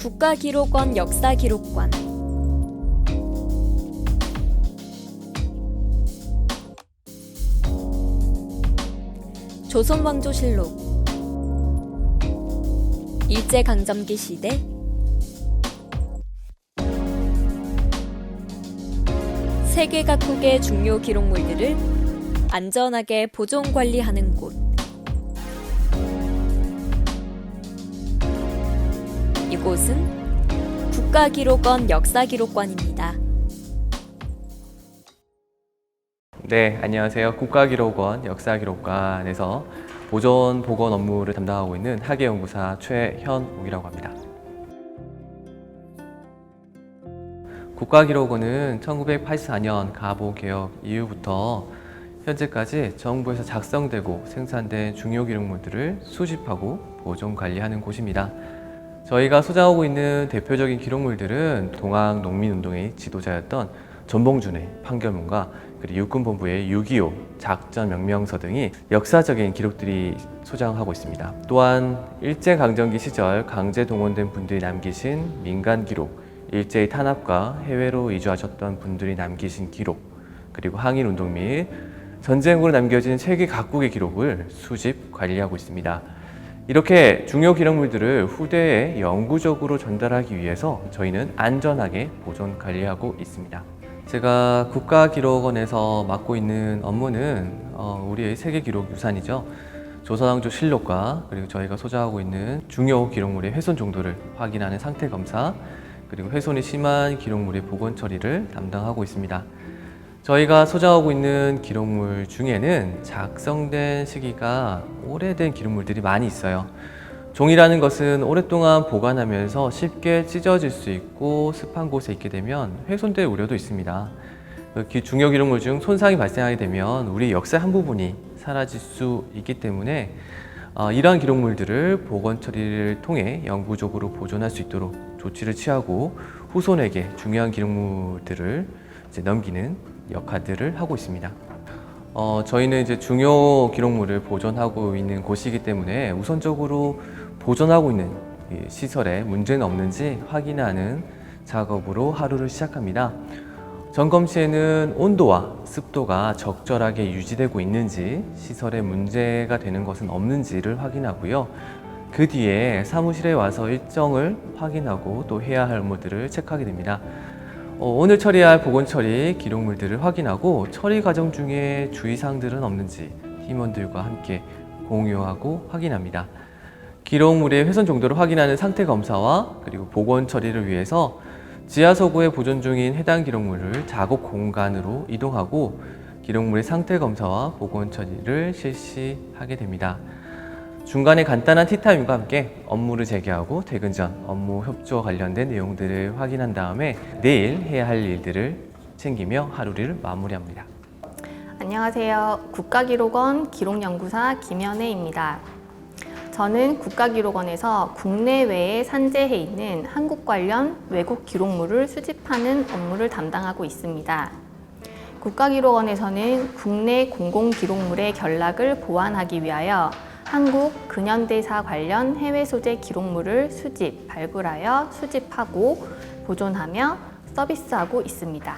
국가기록원 역사기록관 조선왕조실록 일제강점기 시대 세계 각국의 중요 기록물들을 안전하게 보존 관리하는 곳. 이곳은 국가기록원 역사기록관입니다. 네, 안녕하세요. 국가기록원 역사기록관에서 보존 복원 업무를 담당하고 있는 학예연구사 최현옥이라고 합니다. 국가기록원은 1984년 가보 개혁 이후부터 현재까지 정부에서 작성되고 생산된 중요 기록물들을 수집하고 보존 관리하는 곳입니다. 저희가 소장하고 있는 대표적인 기록물들은 동학 농민운동의 지도자였던 전봉준의 판결문과 그리고 육군본부의 6.25 작전 명령서 등이 역사적인 기록들이 소장하고 있습니다. 또한 일제강점기 시절 강제 동원된 분들이 남기신 민간 기록, 일제의 탄압과 해외로 이주하셨던 분들이 남기신 기록, 그리고 항일운동 및 전쟁으로 남겨진 세계 각국의 기록을 수집, 관리하고 있습니다. 이렇게 중요 기록물들을 후대에 영구적으로 전달하기 위해서 저희는 안전하게 보존, 관리하고 있습니다. 제가 국가기록원에서 맡고 있는 업무는 우리의 세계기록 유산이죠. 조선왕조실록과 그리고 저희가 소장하고 있는 중요 기록물의 훼손 정도를 확인하는 상태 검사, 그리고 훼손이 심한 기록물의 복원 처리를 담당하고 있습니다. 저희가 소장하고 있는 기록물 중에는 작성된 시기가 오래된 기록물들이 많이 있어요. 종이라는 것은 오랫동안 보관하면서 쉽게 찢어질 수 있고 습한 곳에 있게 되면 훼손될 우려도 있습니다. 중요 기록물 중 손상이 발생하게 되면 우리 역사의 한 부분이 사라질 수 있기 때문에 이러한 기록물들을 복원 처리를 통해 영구적으로 보존할 수 있도록 조치를 취하고 후손에게 중요한 기록물들을 넘기는 역할들을 하고 있습니다. 저희는 이제 중요 기록물을 보존하고 있는 곳이기 때문에 우선적으로 보존하고 있는 시설에 문제는 없는지 확인하는 작업으로 하루를 시작합니다. 점검 시에는 온도와 습도가 적절하게 유지되고 있는지, 시설에 문제가 되는 것은 없는지를 확인하고요. 그 뒤에 사무실에 와서 일정을 확인하고 또 해야 할 업무들을 체크하게 됩니다. 오늘 처리할 복원 처리 기록물들을 확인하고 처리 과정 중에 주의사항들은 없는지 팀원들과 함께 공유하고 확인합니다. 기록물의 훼손 정도를 확인하는 상태 검사와 그리고 복원 처리를 위해서 지하서고에 보존 중인 해당 기록물을 작업 공간으로 이동하고 기록물의 상태 검사와 복원 처리를 실시하게 됩니다. 중간에 간단한 티타임과 함께 업무를 재개하고 퇴근 전 업무 협조 관련된 내용들을 확인한 다음에 내일 해야 할 일들을 챙기며 하루를 마무리합니다. 안녕하세요. 국가기록원 기록연구사 김연혜입니다. 저는 국가기록원에서 국내외에 산재해 있는 한국 관련 외국 기록물을 수집하는 업무를 담당하고 있습니다. 국가기록원에서는 국내 공공기록물의 견락을 보완하기 위하여 한국 근현대사 관련 해외 소재 기록물을 수집, 발굴하여 수집하고 보존하며 서비스하고 있습니다.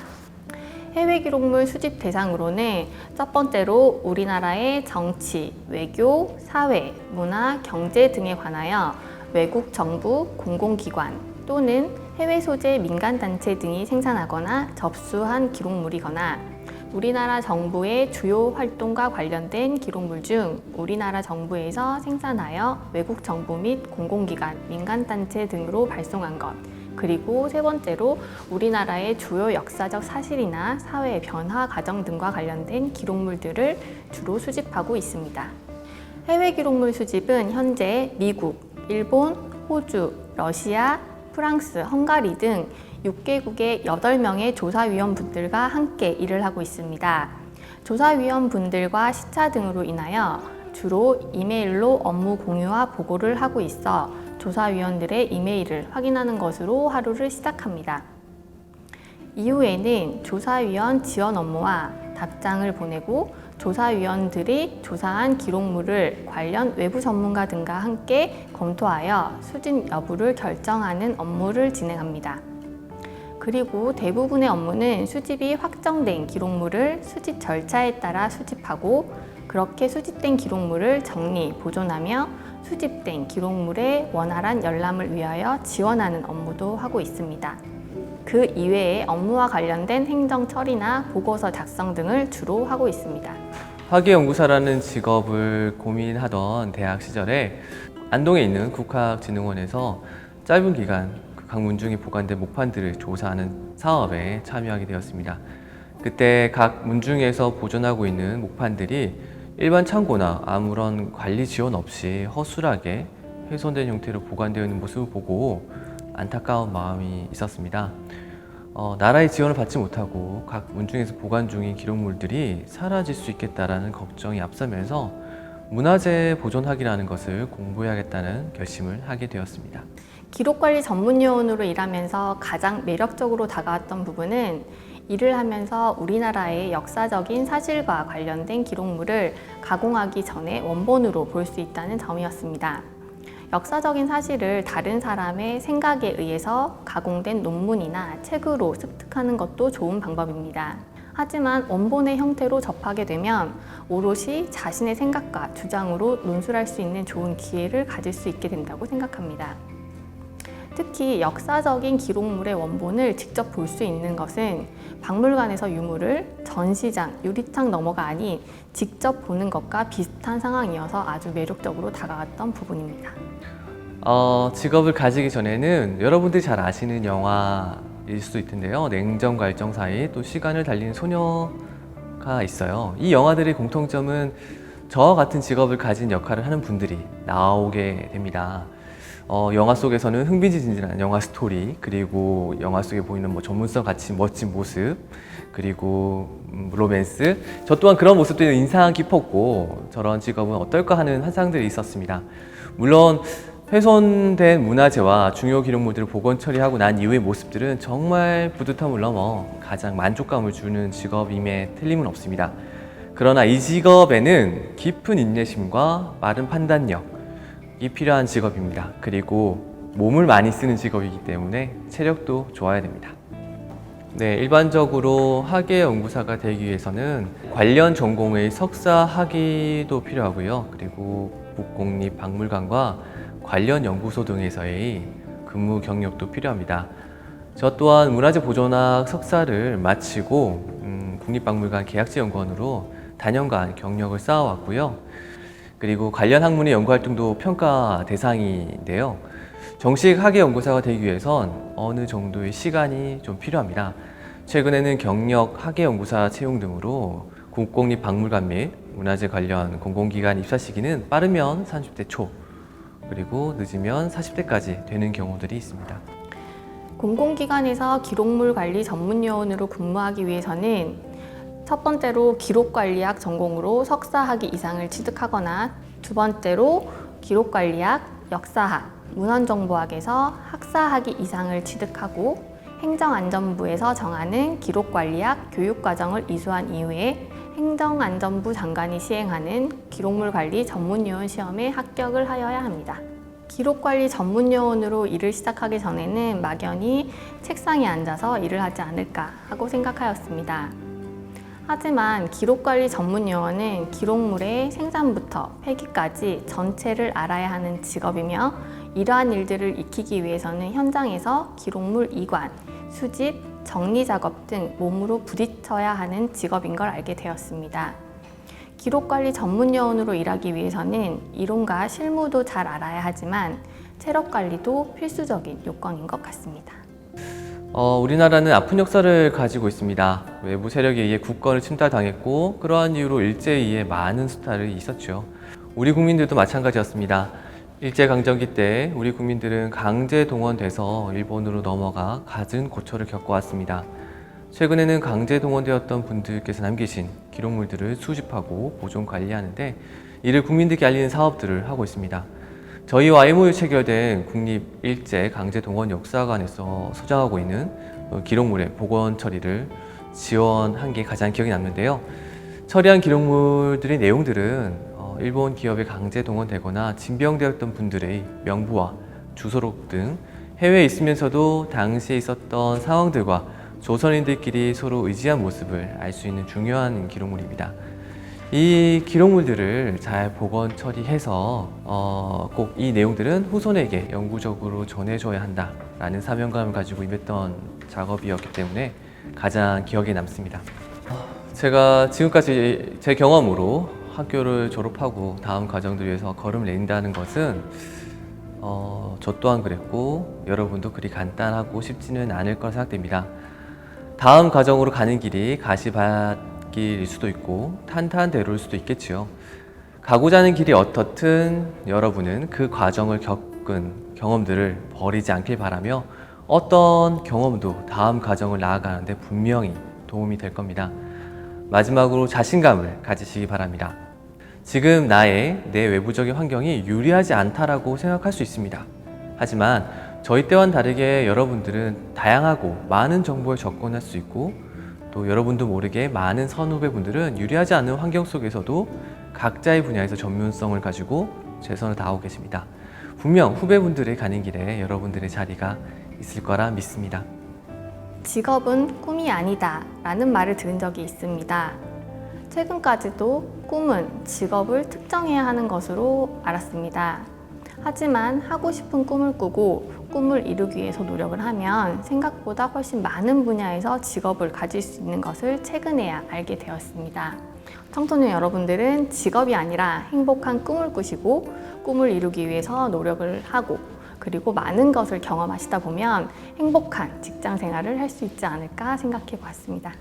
해외 기록물 수집 대상으로는 첫 번째로 우리나라의 정치, 외교, 사회, 문화, 경제 등에 관하여 외국 정부, 공공기관 또는 해외 소재 민간단체 등이 생산하거나 접수한 기록물이거나 우리나라 정부의 주요 활동과 관련된 기록물 중 우리나라 정부에서 생산하여 외국 정부 및 공공기관, 민간단체 등으로 발송한 것, 그리고 세 번째로 우리나라의 주요 역사적 사실이나 사회 변화 과정 등과 관련된 기록물들을 주로 수집하고 있습니다. 해외 기록물 수집은 현재 미국, 일본, 호주, 러시아, 프랑스, 헝가리 등 6개국의 8명의 조사위원분들과 함께 일을 하고 있습니다. 조사위원분들과 시차 등으로 인하여 주로 이메일로 업무 공유와 보고를 하고 있어 조사위원들의 이메일을 확인하는 것으로 하루를 시작합니다. 이후에는 조사위원 지원 업무와 답장을 보내고 조사위원들이 조사한 기록물을 관련 외부 전문가 등과 함께 검토하여 수집 여부를 결정하는 업무를 진행합니다. 그리고 대부분의 업무는 수집이 확정된 기록물을 수집 절차에 따라 수집하고 그렇게 수집된 기록물을 정리, 보존하며 수집된 기록물의 원활한 열람을 위하여 지원하는 업무도 하고 있습니다. 그 이외에 업무와 관련된 행정 처리나 보고서 작성 등을 주로 하고 있습니다. 학예연구사라는 직업을 고민하던 대학 시절에 안동에 있는 국학진흥원에서 짧은 기간 각 문중에 보관된 목판들을 조사하는 사업에 참여하게 되었습니다. 그때 각 문중에서 보존하고 있는 목판들이 일반 창고나 아무런 관리 지원 없이 허술하게 훼손된 형태로 보관되어 있는 모습을 보고 안타까운 마음이 있었습니다. 나라의 지원을 받지 못하고 각 문중에서 보관 중인 기록물들이 사라질 수 있겠다라는 걱정이 앞서면서 문화재 보존학이라는 것을 공부해야겠다는 결심을 하게 되었습니다. 기록관리 전문요원으로 일하면서 가장 매력적으로 다가왔던 부분은 일을 하면서 우리나라의 역사적인 사실과 관련된 기록물을 가공하기 전에 원본으로 볼 수 있다는 점이었습니다. 역사적인 사실을 다른 사람의 생각에 의해서 가공된 논문이나 책으로 습득하는 것도 좋은 방법입니다. 하지만 원본의 형태로 접하게 되면 오롯이 자신의 생각과 주장으로 논술할 수 있는 좋은 기회를 가질 수 있게 된다고 생각합니다. 특히 역사적인 기록물의 원본을 직접 볼 수 있는 것은 박물관에서 유물을 전시장, 유리창 너머가 아닌 직접 보는 것과 비슷한 상황이어서 아주 매력적으로 다가왔던 부분입니다. 직업을 가지기 전에는 여러분들이 잘 아시는 영화일 수도 있는데요. 냉정과 사이 또 시간을 달리는 소녀가 있어요. 이 영화들의 공통점은 저와 같은 직업을 가진 역할을 하는 분들이 나오게 됩니다. 영화 속에서는 흥미진진한 영화 스토리, 그리고 영화 속에 보이는 전문성 같이 멋진 모습, 그리고 로맨스, 저 또한 그런 모습들이 인상 깊었고 저런 직업은 어떨까 하는 환상들이 있었습니다. 물론 훼손된 문화재와 중요 기록물들을 복원 처리하고 난 이후의 모습들은 정말 뿌듯함을 넘어 가장 만족감을 주는 직업임에 틀림은 없습니다. 그러나 이 직업에는 깊은 인내심과 빠른 판단력, 이 필요한 직업입니다. 그리고 몸을 많이 쓰는 직업이기 때문에 체력도 좋아야 됩니다. 네, 일반적으로 학예연구사가 되기 위해서는 관련 전공의 석사 학위도 필요하고요. 그리고 국공립박물관과 관련 연구소 등에서의 근무 경력도 필요합니다. 저 또한 문화재 보존학 석사를 마치고 국립박물관 계약직 연구원으로 다년간 경력을 쌓아왔고요. 그리고 관련 학문의 연구활동도 평가 대상인데요. 정식 학예연구사가 되기 위해선 어느 정도의 시간이 좀 필요합니다. 최근에는 경력 학예연구사 채용 등으로 국공립박물관 및 문화재 관련 공공기관 입사 시기는 빠르면 30대 초, 그리고 늦으면 40대까지 되는 경우들이 있습니다. 공공기관에서 기록물 관리 전문요원으로 근무하기 위해서는 첫 번째로 기록관리학 전공으로 석사학위 이상을 취득하거나 두 번째로 기록관리학, 역사학, 문헌정보학에서 학사학위 이상을 취득하고 행정안전부에서 정하는 기록관리학 교육과정을 이수한 이후에 행정안전부 장관이 시행하는 기록물관리 전문요원 시험에 합격을 하여야 합니다. 기록관리 전문요원으로 일을 시작하기 전에는 막연히 책상에 앉아서 일을 하지 않을까 하고 생각하였습니다. 하지만 기록관리 전문요원은 기록물의 생산부터 폐기까지 전체를 알아야 하는 직업이며 이러한 일들을 익히기 위해서는 현장에서 기록물 이관, 수집, 정리 작업 등 몸으로 부딪혀야 하는 직업인 걸 알게 되었습니다. 기록관리 전문요원으로 일하기 위해서는 이론과 실무도 잘 알아야 하지만 체력관리도 필수적인 요건인 것 같습니다. 우리나라는 아픈 역사를 가지고 있습니다. 외부 세력에 의해 국권을 침탈당했고 그러한 이유로 일제에 많은 수탈이 있었죠. 우리 국민들도 마찬가지였습니다. 일제강점기 때 우리 국민들은 강제 동원돼서 일본으로 넘어가 갖은 고초를 겪어왔습니다. 최근에는 강제 동원되었던 분들께서 남기신 기록물들을 수집하고 보존 관리하는데 이를 국민들께 알리는 사업들을 하고 있습니다. 저희와 MOU 체결된 국립일제강제동원역사관에서 소장하고 있는 기록물의 복원 처리를 지원한 게 가장 기억에 남는데요. 처리한 기록물들의 내용들은 일본 기업에 강제 동원되거나 징병되었던 분들의 명부와 주소록 등 해외에 있으면서도 당시에 있었던 상황들과 조선인들끼리 서로 의지한 모습을 알 수 있는 중요한 기록물입니다. 이 기록물들을 잘 복원 처리해서 꼭 이 내용들은 후손에게 영구적으로 전해줘야 한다라는 사명감을 가지고 임했던 작업이었기 때문에 가장 기억에 남습니다. 제가 지금까지 제 경험으로 학교를 졸업하고 다음 과정들 위해서 걸음을 낸다는 것은 저 또한 그랬고 여러분도 그리 간단하고 쉽지는 않을 거라 생각됩니다. 다음 과정으로 가는 길이 가시밭길일 수도 있고 탄탄대로일 수도 있겠지요. 가고자 하는 길이 어떻든 여러분은 그 과정을 겪은 경험들을 버리지 않길 바라며 어떤 경험도 다음 과정을 나아가는데 분명히 도움이 될 겁니다. 마지막으로 자신감을 가지시기 바랍니다. 지금 내 외부적인 환경이 유리하지 않다라고 생각할 수 있습니다. 하지만 저희 때와는 다르게 여러분들은 다양하고 많은 정보에 접근할 수 있고 또 여러분도 모르게 많은 선후배분들은 유리하지 않은 환경 속에서도 각자의 분야에서 전문성을 가지고 최선을 다하고 계십니다. 분명 후배분들이 가는 길에 여러분들의 자리가 있을 거라 믿습니다. 직업은 꿈이 아니다 라는 말을 들은 적이 있습니다. 최근까지도 꿈은 직업을 특정해야 하는 것으로 알았습니다. 하지만 하고 싶은 꿈을 꾸고 꿈을 이루기 위해서 노력을 하면 생각보다 훨씬 많은 분야에서 직업을 가질 수 있는 것을 최근에야 알게 되었습니다. 청소년 여러분들은 직업이 아니라 행복한 꿈을 꾸시고 꿈을 이루기 위해서 노력을 하고 그리고 많은 것을 경험하시다 보면 행복한 직장 생활을 할 수 있지 않을까 생각해 보았습니다.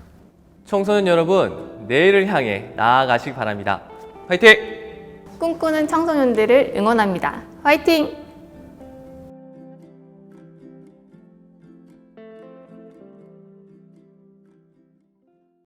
청소년 여러분, 내일을 향해 나아가시기 바랍니다. 화이팅! 꿈꾸는 청소년들을 응원합니다. 화이팅!